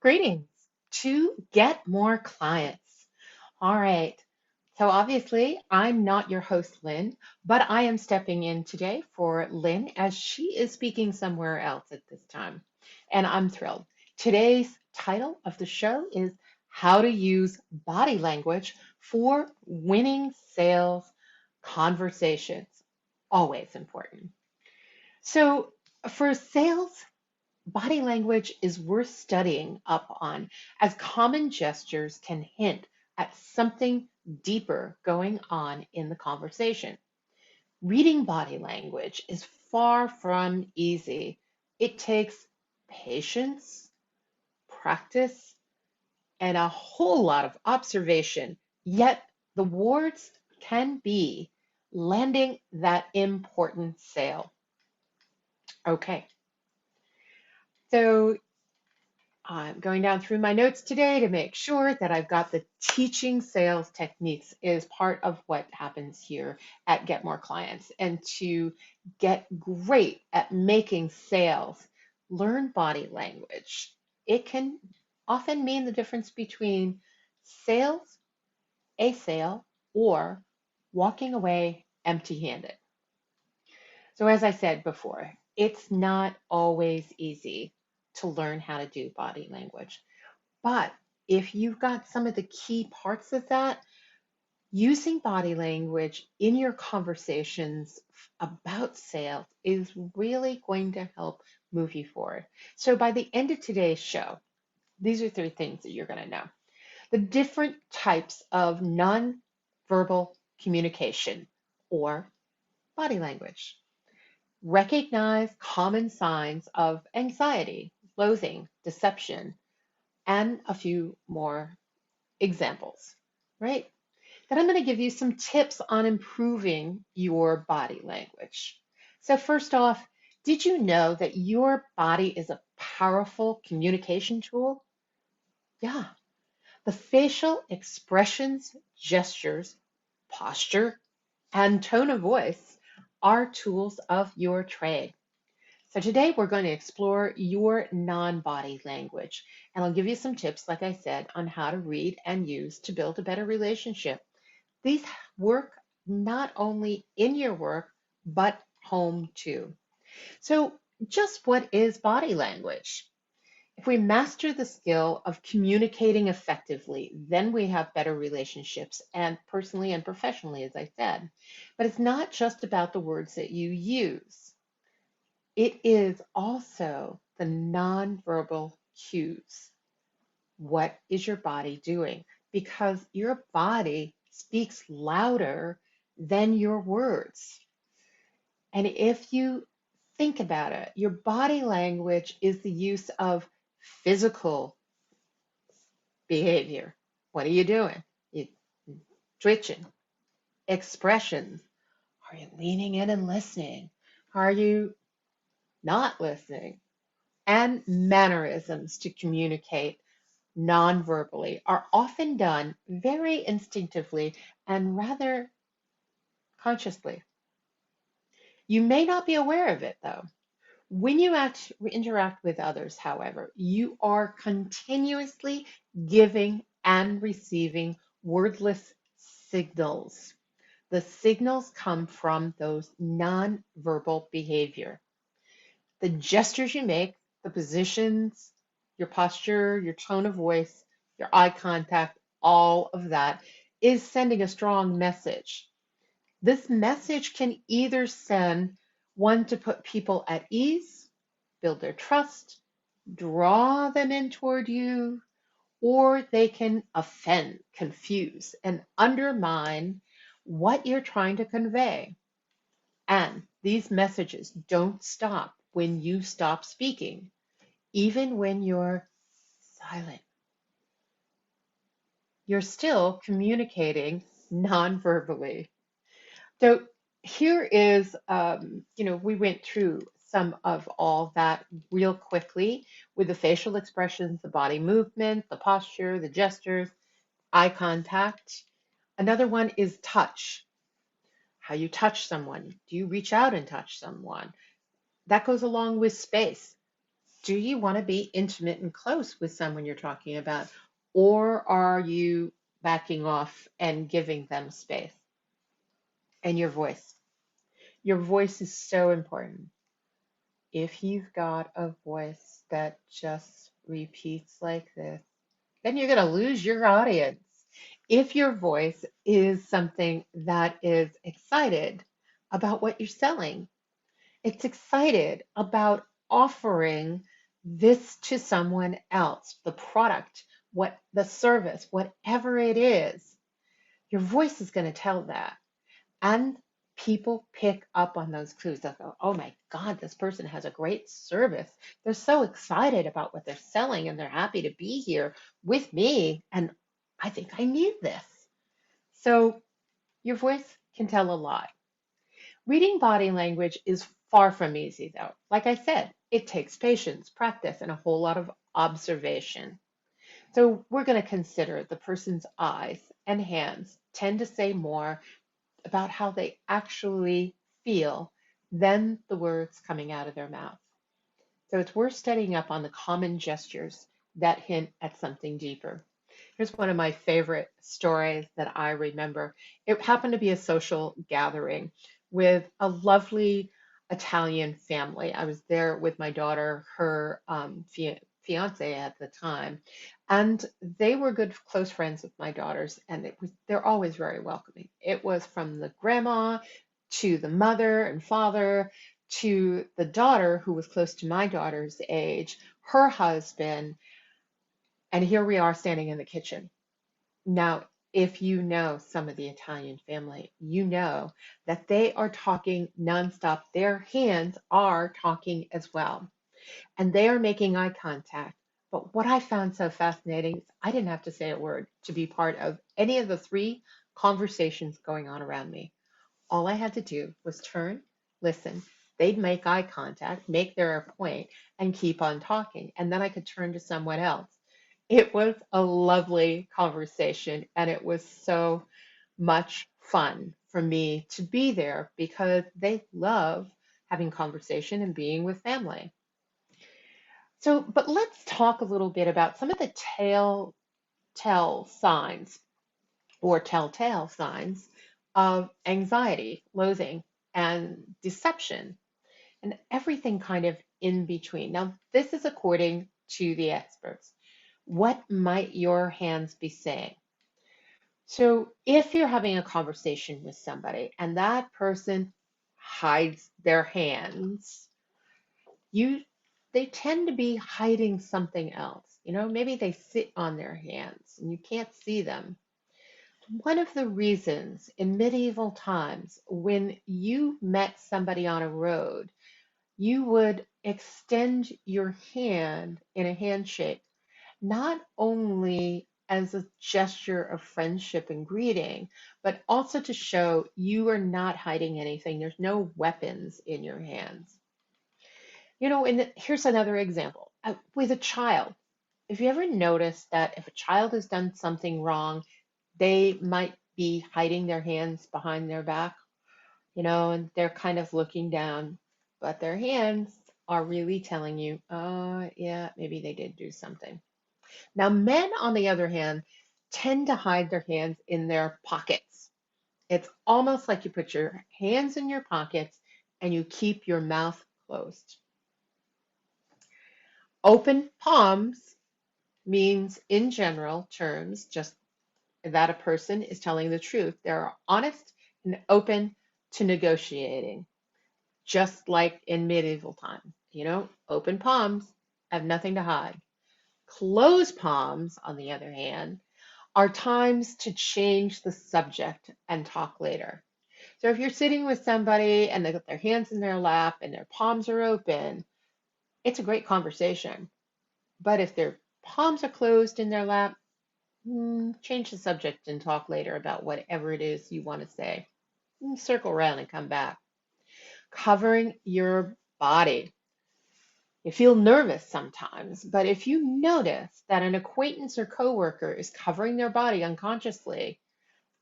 Greetings to get more clients. All right. So obviously, I'm not your host, Lynn, but I am stepping in today for Lynn as she is speaking somewhere else at this time. And I'm thrilled. Today's title of the show is How to Use Body Language for Winning Sales Conversations. Always important. So, for sales, body language is worth studying up on, as common gestures can hint at something deeper going on in the conversation. Reading body language is far from easy. It takes patience, practice, and a whole lot of observation. Yet the words can be landing that important sale. Okay, so I'm going down through my notes today to make sure that I've got the teaching sales techniques is part of what happens here at Get More Clients. And to get great at making sales, learn body language. It can often mean the difference between sales, a sale, or walking away empty-handed. So as I said before, it's not always easy to learn how to do body language. But if you've got some of the key parts of that, using body language in your conversations about sales is really going to help move you forward. So by the end of today's show, these are three things that you're going to know. The different types of nonverbal communication or body language. Recognize common signs of anxiety, loathing, deception, and a few more examples, right? Then I'm going to give you some tips on improving your body language. So, first off, did you know that your body is a powerful communication tool? Yeah. The facial expressions, gestures, posture, and tone of voice are tools of your trade. So today we're going to explore your non-body language, and I'll give you some tips, like I said, on how to read and use to build a better relationship. These work not only in your work, but home too. So just what is body language? If we master the skill of communicating effectively, then we have better relationships and personally and professionally, as I said. But it's not just about the words that you use. It is also the nonverbal cues. What is your body doing? Because your body speaks louder than your words. And if you think about it, your body language is the use of physical behavior. What are you doing? You twitching, expressions. Are you leaning in and listening? Are you not listening? And mannerisms to communicate non-verbally are often done very instinctively and rather consciously. You may not be aware of it though. When you interact with others, however, you are continuously giving and receiving wordless signals. The signals come from those non-verbal behavior. The gestures you make, the positions, your posture, your tone of voice, your eye contact, all of that is sending a strong message. This message can either send one to put people at ease, build their trust, draw them in toward you, or they can offend, confuse, and undermine what you're trying to convey. And these messages don't stop when you stop speaking, even when you're silent. You're still communicating non-verbally. So here is, we went through some of all that real quickly with the facial expressions, the body movement, the posture, the gestures, eye contact. Another one is touch, how you touch someone. Do you reach out and touch someone? That goes along with space. Do you want to be intimate and close with someone you're talking about? Or are you backing off and giving them space? And your voice. Your voice is so important. If you've got a voice that just repeats like this, then you're going to lose your audience. If your voice is something that is excited about what you're selling, it's excited about offering this to someone else, the product, what the service, whatever it is, your voice is going to tell that. And people pick up on those clues. They'll go, oh my God, this person has a great service. They're so excited about what they're selling and they're happy to be here with me. And I think I need this. So your voice can tell a lot. Reading body language is far from easy, though. Like I said, it takes patience, practice, and a whole lot of observation. So we're going to consider the person's eyes and hands tend to say more about how they actually feel than the words coming out of their mouth. So it's worth studying up on the common gestures that hint at something deeper. Here's one of my favorite stories that I remember. It happened to be a social gathering with a lovely Italian family. I was there with my daughter, her fiance at the time, and they were good, close friends with my daughters, and they're always very welcoming. It was from the grandma to the mother and father to the daughter who was close to my daughter's age, her husband, and here we are standing in the kitchen. Now, if you know some of the Italian family, you know that they are talking nonstop. Their hands are talking as well, and they are making eye contact. But what I found so fascinating is I didn't have to say a word to be part of any of the three conversations going on around me. All I had to do was turn, listen. They'd make eye contact, make their point, and keep on talking. And then I could turn to someone else. It was a lovely conversation, and it was so much fun for me to be there because they love having conversation and being with family. So, but let's talk a little bit about some of the telltale signs or telltale signs of anxiety, loathing, and deception, and everything kind of in between. Now, this is according to the experts. What might your hands be saying? So, if you're having a conversation with somebody and that person hides their hands, you they tend to be hiding something else. Maybe they sit on their hands and you can't see them. One of the reasons in medieval times, when you met somebody on a road, you would extend your hand in a handshake, not only as a gesture of friendship and greeting, but also to show you are not hiding anything. There's no weapons in your hands. And here's another example with a child. If you ever notice that if a child has done something wrong, they might be hiding their hands behind their back, and they're kind of looking down, but their hands are really telling you, oh, yeah, maybe they did do something. Now, men, on the other hand, tend to hide their hands in their pockets. It's almost like you put your hands in your pockets and you keep your mouth closed. Open palms means, in general terms, just that a person is telling the truth. They're honest and open to negotiating, just like in medieval times. Open palms have nothing to hide. Closed palms, on the other hand, are times to change the subject and talk later. So if you're sitting with somebody and they've got their hands in their lap and their palms are open, it's a great conversation. But if their palms are closed in their lap, change the subject and talk later about whatever it is you want to say. Circle around and come back. Covering your body. You feel nervous sometimes, but if you notice that an acquaintance or coworker is covering their body unconsciously,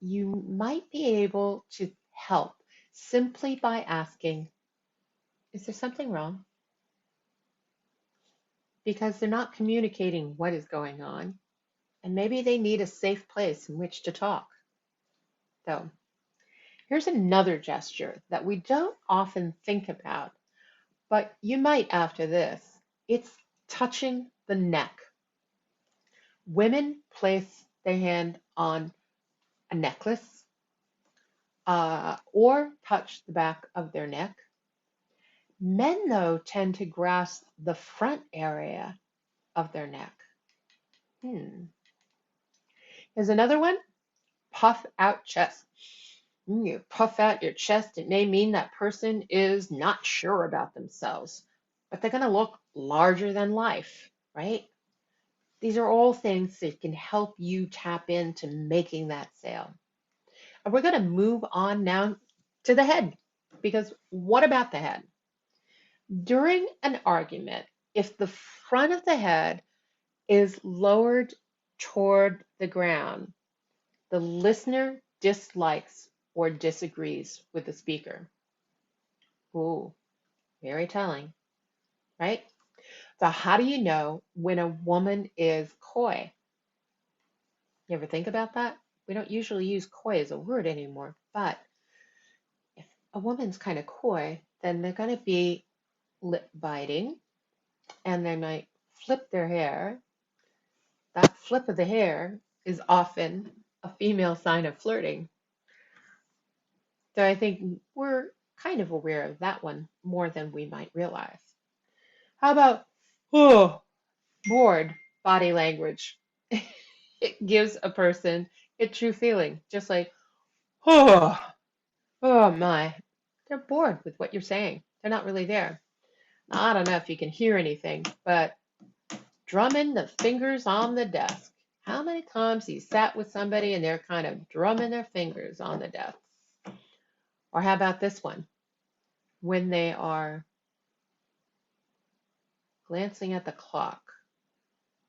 you might be able to help simply by asking, is there something wrong? because they're not communicating what is going on, and maybe they need a safe place in which to talk. So, here's another gesture that we don't often think about, but you might after this. It's touching the neck. Women place their hand on a necklace or touch the back of their neck. Men, though, tend to grasp the front area of their neck. Hmm. Here's another one, puff out chest. You puff out your chest, it may mean that person is not sure about themselves, but they're going to look larger than life, right? These are all things that can help you tap into making that sale. And we're going to move on now to the head, because what about the head? During an argument, if the front of the head is lowered toward the ground, the listener dislikes or disagrees with the speaker. Ooh, very telling, right? So, how do you know when a woman is coy? You ever think about that? We don't usually use coy as a word anymore, but if a woman's kind of coy, then they're going to be lip biting and they might flip their hair. That flip of the hair is often a female sign of flirting. So I think we're kind of aware of that one more than we might realize. How about, oh, bored body language? It gives a person a true feeling, just like, oh, oh my. They're bored with what you're saying. They're not really there. I don't know if you can hear anything, but drumming the fingers on the desk. How many times you sat with somebody and they're kind of drumming their fingers on the desk? Or how about this one? When they are glancing at the clock,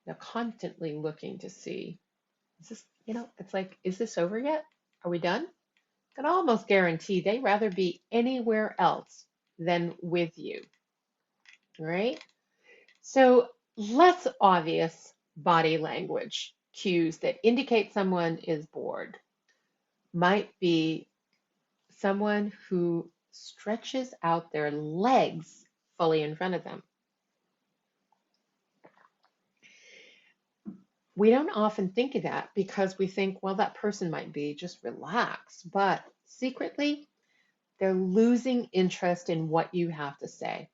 they're constantly looking to see, is this, it's like, is this over yet? Are we done? I can almost guarantee they'd rather be anywhere else than with you, right? So less obvious body language cues that indicate someone is bored might be someone who stretches out their legs fully in front of them. We don't often think of that because we think, well, that person might be just relaxed, but secretly, they're losing interest in what you have to say,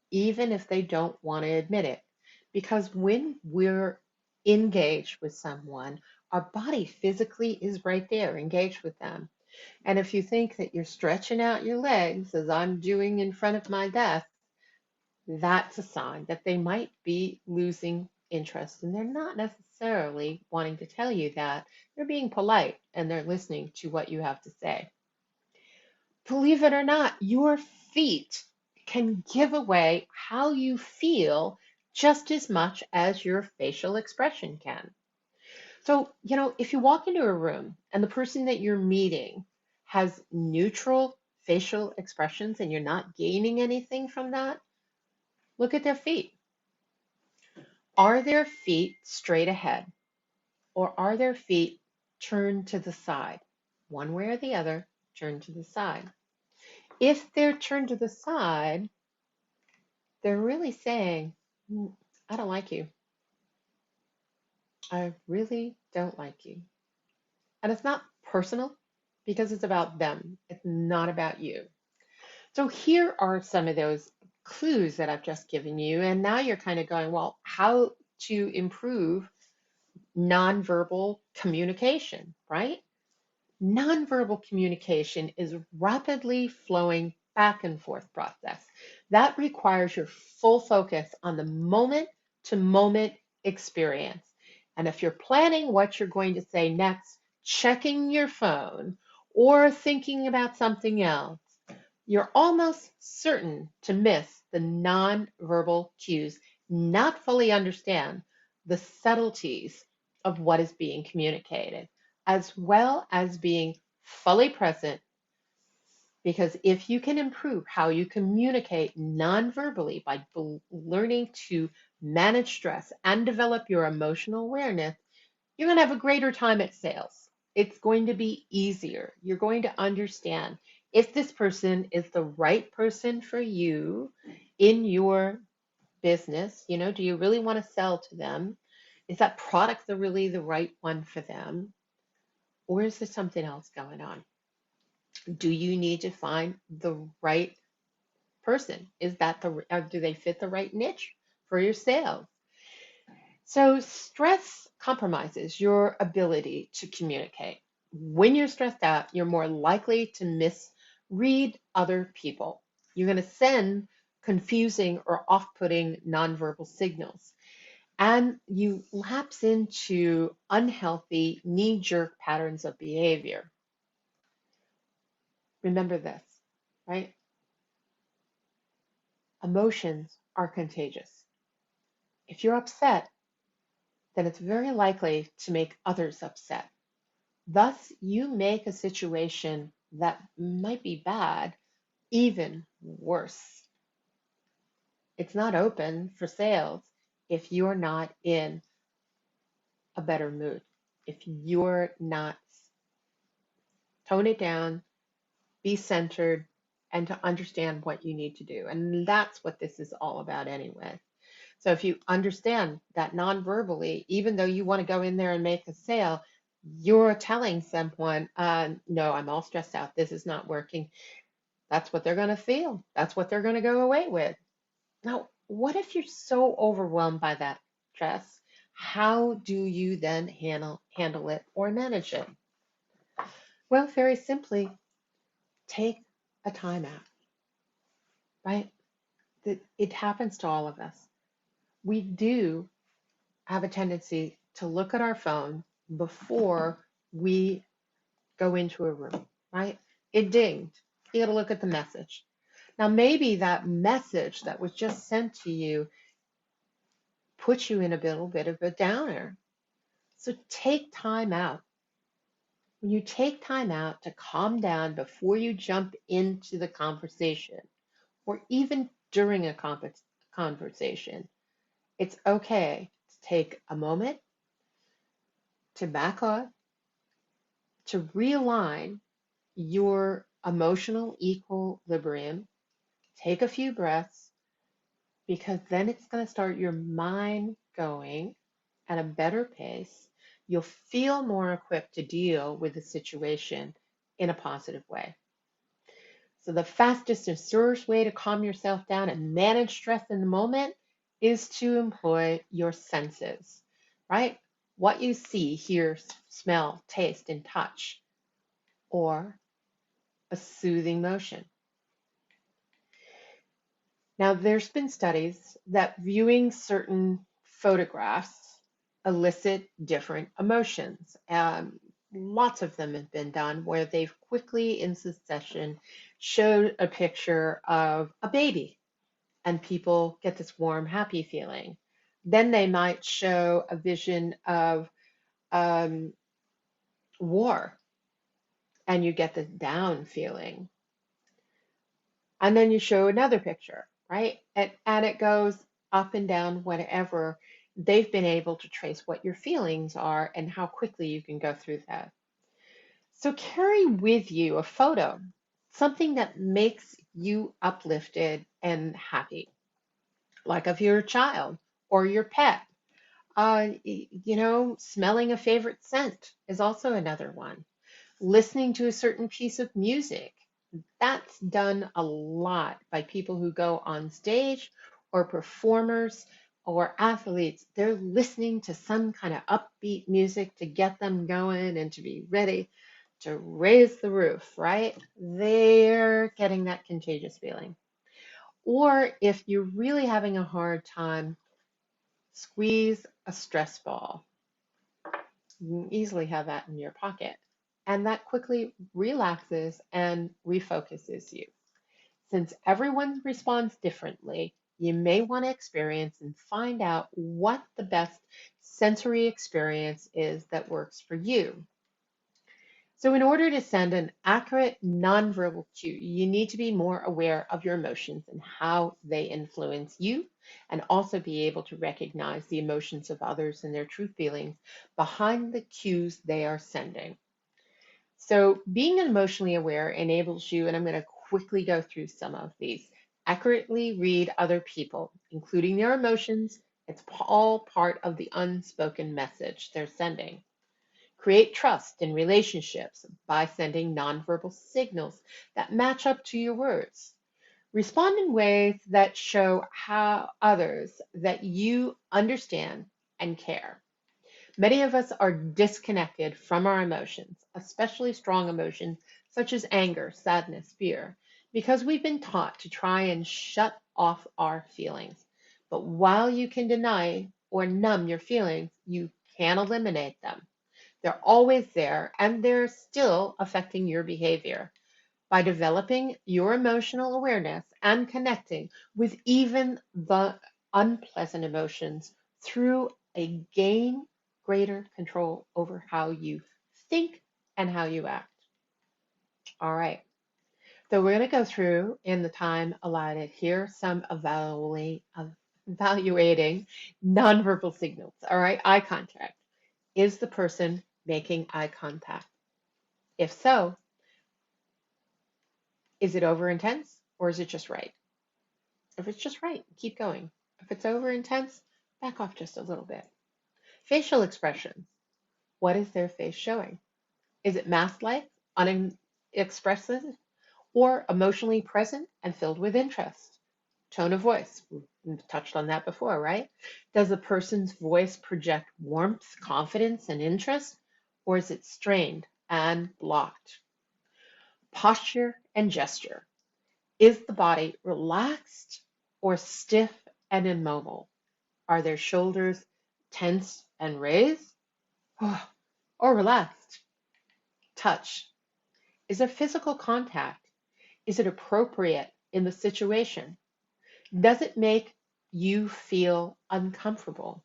even if they don't want to admit it. Because when we're engaged with someone, our body physically is right there, engaged with them. And if you think that you're stretching out your legs, as I'm doing in front of my desk, that's a sign that they might be losing interest. And they're not necessarily wanting to tell you that. They're being polite and they're listening to what you have to say. Believe it or not, your feet can give away how you feel just as much as your facial expression can. So, if you walk into a room and the person that you're meeting has neutral facial expressions and you're not gaining anything from that, look at their feet. Are their feet straight ahead or are their feet turned to the side? One way or the other, turned to the side. If they're turned to the side, they're really saying, I don't like you. I really don't like you. And it's not personal because it's about them. It's not about you. So here are some of those clues that I've just given you. And now you're kind of going, well, how to improve nonverbal communication, right? Nonverbal communication is rapidly flowing back and forth process. That requires your full focus on the moment to moment experience. And if you're planning what you're going to say next, checking your phone, or thinking about something else, you're almost certain to miss the nonverbal cues, not fully understand the subtleties of what is being communicated, as well as being fully present. Because if you can improve how you communicate nonverbally by learning to manage stress, and develop your emotional awareness, you're going to have a greater time at sales. It's going to be easier. You're going to understand if this person is the right person for you in your business. Do you really want to sell to them? Is that product really the right one for them? Or is there something else going on? Do you need to find the right person? Do they fit the right niche for your sales? So stress compromises your ability to communicate. When you're stressed out, you're more likely to misread other people. You're going to send confusing or off-putting nonverbal signals. And you lapse into unhealthy knee-jerk patterns of behavior. Remember this, right? Emotions are contagious. If you're upset, then it's very likely to make others upset. Thus, you make a situation that might be bad even worse. It's not open for sales if you're not in a better mood, if you're not tone it down, be centered, and to understand what you need to do. And that's what this is all about anyway. So if you understand that non-verbally, even though you want to go in there and make a sale, you're telling someone, no, I'm all stressed out. This is not working. That's what they're going to feel. That's what they're going to go away with. Now, what if you're so overwhelmed by that stress? How do you then handle it or manage it? Well, very simply, take a time out, right? It happens to all of us. We do have a tendency to look at our phone before we go into a room, right? It dinged. You got to look at the message. Now, maybe that message that was just sent to you puts you in a little bit of a downer. So take time out. When you take time out to calm down before you jump into the conversation, or even during a conversation, it's okay to take a moment to back off, to realign your emotional equilibrium, take a few breaths, because then it's going to start your mind going at a better pace. You'll feel more equipped to deal with the situation in a positive way. So, the fastest and surest way to calm yourself down and manage stress in the moment is to employ your senses, right? What you see, hear, smell, taste, and touch, or a soothing motion. Now, there's been studies that viewing certain photographs elicit different emotions. Lots of them have been done where they've quickly in succession showed a picture of a baby and people get this warm, happy feeling. Then they might show a vision of um, war and you get the down feeling. And then you show another picture, right? And it goes up and down, whatever. They've been able to trace what your feelings are and how quickly you can go through that. So carry with you a photo, something that makes you uplifted and happy, like of your child or your pet. Smelling a favorite scent is also another one. Listening to a certain piece of music. That's done a lot by people who go on stage or performers or athletes. They're listening to some kind of upbeat music to get them going and to be ready to raise the roof, right? They're getting that contagious feeling. Or if you're really having a hard time, squeeze a stress ball. You can easily have that in your pocket. And that quickly relaxes and refocuses you. Since everyone responds differently, you may want to experience and find out what the best sensory experience is that works for you. So, in order to send an accurate nonverbal cue, you need to be more aware of your emotions and how they influence you, and also be able to recognize the emotions of others and their true feelings behind the cues they are sending. So, being emotionally aware enables you, and I'm going to quickly go through some of these, accurately read other people, including their emotions. It's all part of the unspoken message they're sending. Create trust in relationships by sending nonverbal signals that match up to your words. Respond in ways that show how others that you understand and care. Many of us are disconnected from our emotions, especially strong emotions such as anger, sadness, fear, because we've been taught to try and shut off our feelings. But while you can deny or numb your feelings, you can eliminate them. They're always there and they're still affecting your behavior. By developing your emotional awareness and connecting with even the unpleasant emotions through a gain greater control over how you think and how you act. All right. So we're going to go through in the time allotted here some evaluating nonverbal signals. All right. Eye contact. Is the person making eye contact? If so, is it over intense or is it just right? If it's just right, keep going. If it's over intense, back off just a little bit. Facial expressions. What is their face showing? Is it mask-like, unexpressive, or emotionally present and filled with interest? Tone of voice. We've touched on that before, right? Does the person's voice project warmth, confidence, and interest, or is it strained and blocked? Posture and gesture. Is the body relaxed or stiff and immobile? Are their shoulders tense and raised or relaxed? Touch. Is there physical contact? Is it appropriate in the situation? Does it make you feel uncomfortable?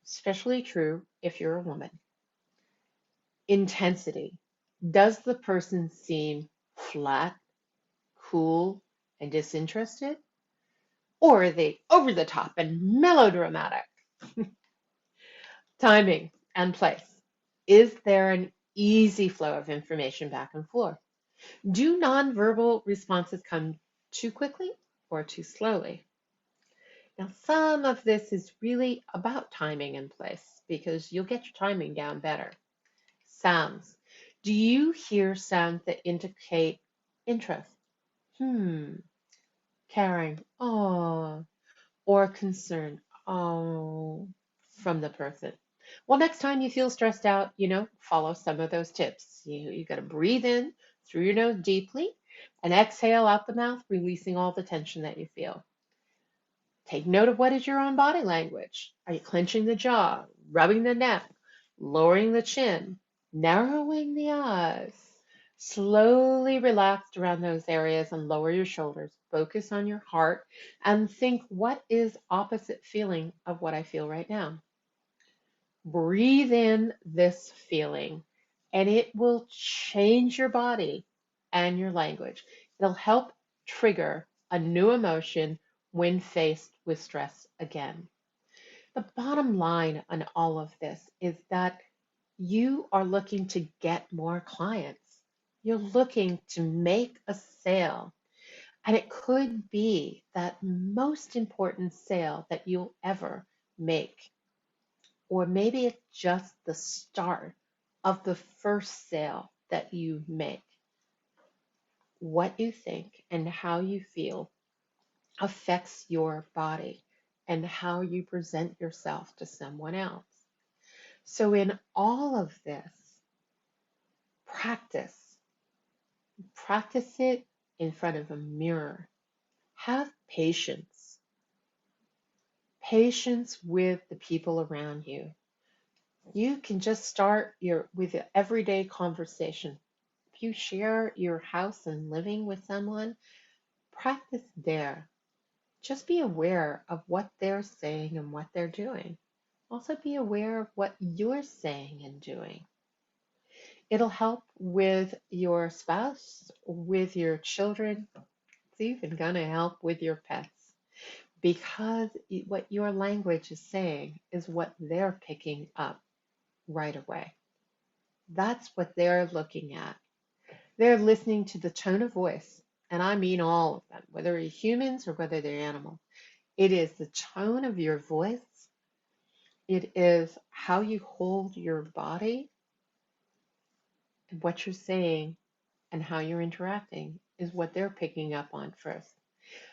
Especially true if you're a woman. Intensity. Does the person seem flat, cool, and disinterested? Or are they over the top and melodramatic? Timing and place. Is there an easy flow of information back and forth? Do nonverbal responses come too quickly or too slowly? Now, some of this is really about timing and place because you'll get your timing down better. Sounds. Do you hear sounds that indicate interest? Hmm, caring, oh, or concern, oh, from the person? Well, next time you feel stressed out, follow some of those tips. You got to breathe in through your nose deeply and exhale out the mouth, releasing all the tension that you feel. Take note of what is your own body language. Are you clenching the jaw, rubbing the neck, lowering the chin, narrowing the eyes? Slowly relax around those areas and lower your shoulders. Focus on your heart and think, what is opposite feeling of what I feel right now? Breathe in this feeling and it will change your body and your language. It'll help trigger a new emotion when faced with stress again. The bottom line on all of this is that you are looking to get more clients. You're looking to make a sale. And it could be that most important sale that you'll ever make. Or maybe it's just the start of the first sale that you make. What you think and how you feel affects your body and how you present yourself to someone else. So, in all of this, practice. Practice it in front of a mirror. Have patience. Patience with the people around you. You can just start with an everyday conversation. If you share your house and living with someone, practice there. Just be aware of what they're saying and what they're doing. Also be aware of what you're saying and doing. It'll help with your spouse, with your children. It's even going to help with your pets because what your language is saying is what they're picking up right away. That's what they're looking at. They're listening to the tone of voice, and I mean all of them, whether they're humans or whether they're animals. It is the tone of your voice. It is how you hold your body, and what you're saying, and how you're interacting is what they're picking up on first.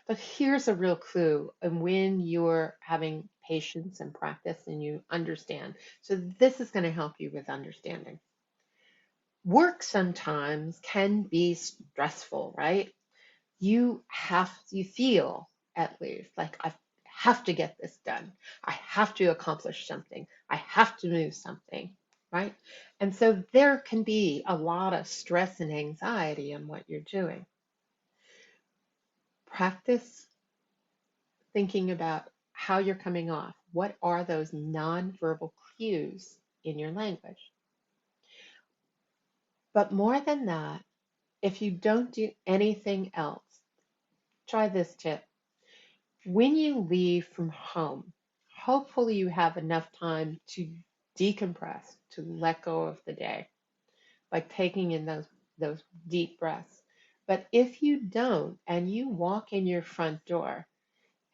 But here's a real clue and when you're having patience and practice and you understand. So this is going to help you with understanding. Work sometimes can be stressful, right? You feel at least like I have to get this done. I have to accomplish something. I have to move something, right? And so there can be a lot of stress and anxiety in what you're doing. Practice thinking about how you're coming off. What are those nonverbal cues in your language? But more than that, if you don't do anything else, try this tip. When you leave from home, hopefully you have enough time to decompress, to let go of the day by taking in those deep breaths. But if you don't and you walk in your front door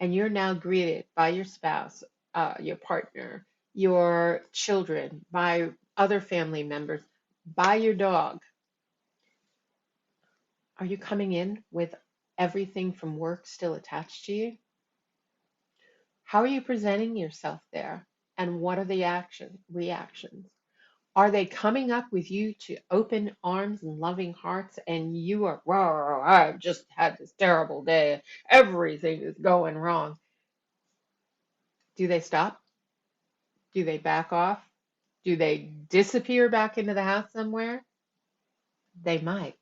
and you're now greeted by your spouse, your partner, your children, by other family members, by your dog, are you coming in with everything from work still attached to you? How are you presenting yourself there? And what are the reactions? Are they coming up with you to open arms and loving hearts and you are, wow, I've just had this terrible day. Everything is going wrong. Do they stop? Do they back off? Do they disappear back into the house somewhere? They might.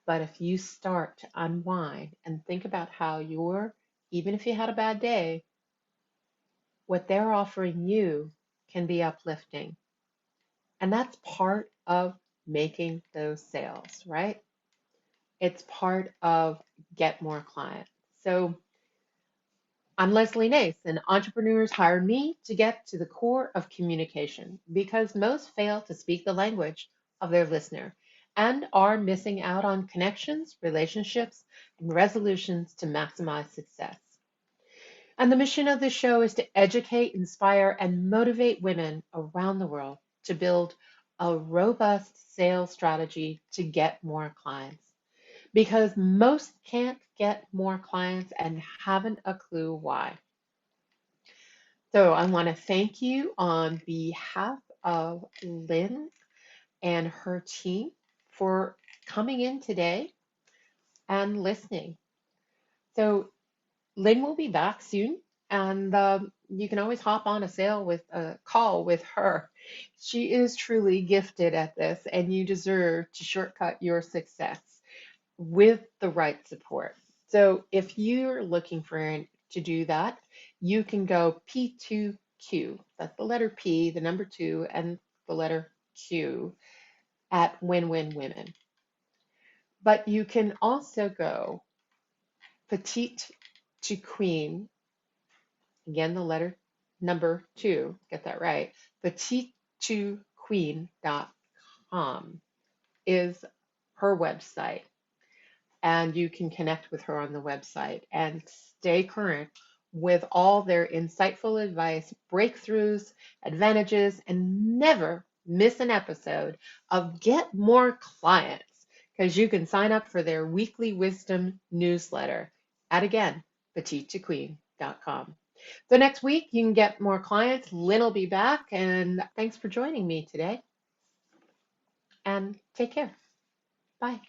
But if you start to unwind and think about how even if you had a bad day, what they're offering you can be uplifting. And that's part of making those sales, right? It's part of get more clients. So I'm Leslie Nace, and entrepreneurs hire me to get to the core of communication because most fail to speak the language of their listener and are missing out on connections, relationships, and resolutions to maximize success. And the mission of this show is to educate, inspire, and motivate women around the world to build a robust sales strategy to get more clients. Because most can't get more clients and haven't a clue why. So I want to thank you on behalf of Lynn and her team for coming in today and listening. So Lynn will be back soon, and you can always hop on a call with her. She is truly gifted at this, and you deserve to shortcut your success with the right support. So if you're looking to do that, you can go P2Q. That's the letter P, the number two, and the letter Q at Win Win Women. But you can also go petite to queen. Again, the letter number two, get that right. Petite2queen.com is her website. And you can connect with her on the website and stay current with all their insightful advice, breakthroughs, advantages, and never miss an episode of Get More Clients because you can sign up for their weekly wisdom newsletter at, again, petite2queen.com. So next week, you can get more clients. Lynn will be back, and thanks for joining me today. And take care. Bye.